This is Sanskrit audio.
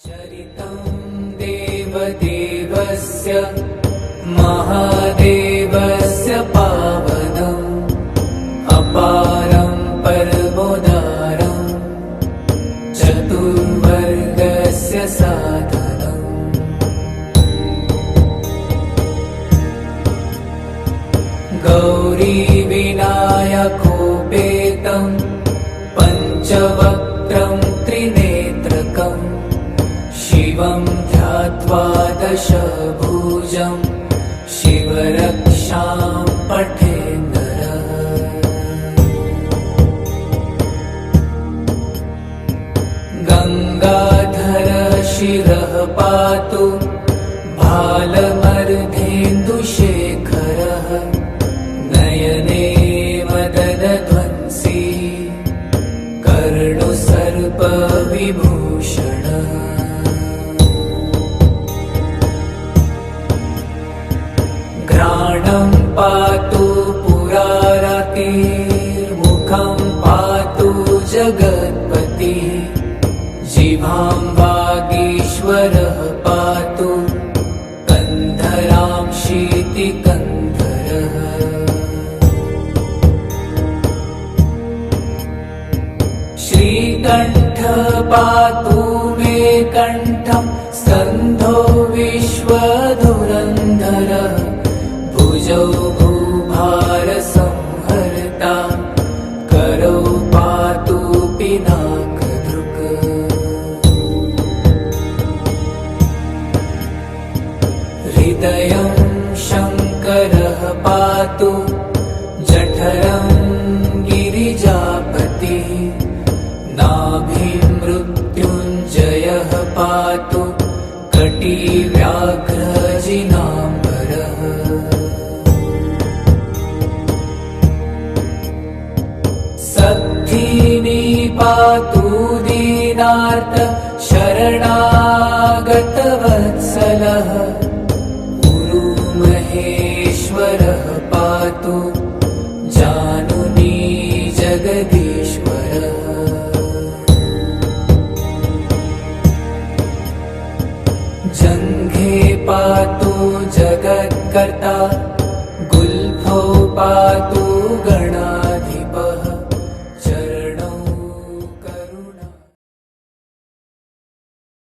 चरितं देवदेवस्य महादेवस्य पावनम् अपारं परमोदारं चतुर्वर्गस्य साधनम् गौरीविनायकोपेतं पञ्चवक्त्रं त्रिनेत्रकम् शिवं ध्यात्वा दशभुजं शिवरक्षां पठेन्नरः। गङ्गाधर शिरः पातु भालमर्धेन्दुशेखरः नयने मदनध्वंसी कर्णुसर्पविभूषणः। घ्राणं पातु पुरारतिर्मुखं पातु जगत्पतिः जिह्वां वागीश्वरः पातु कन्धरां शीतिकन्धरः। श्रीकण्ठ पातु मे कण्ठं स्कन्धो विश्वधुरन्धरः भुजौ भूभारसंहर्ता करौ पातु पिनाकधृक्। हृदयं शङ्करः पातु जठरं गिरिजापतिः नाभिं मृत्युञ्जयः पातु कटिव्याघ्रजिनाम्बरः। सद्धिनी पातु दीनार्त शरणागतवत्सलः गुरुमहेश्वरः पातु जानुनी जगदीश्वरः। जङ्घे पातु जगत्कर्ता गुल्फौ पातु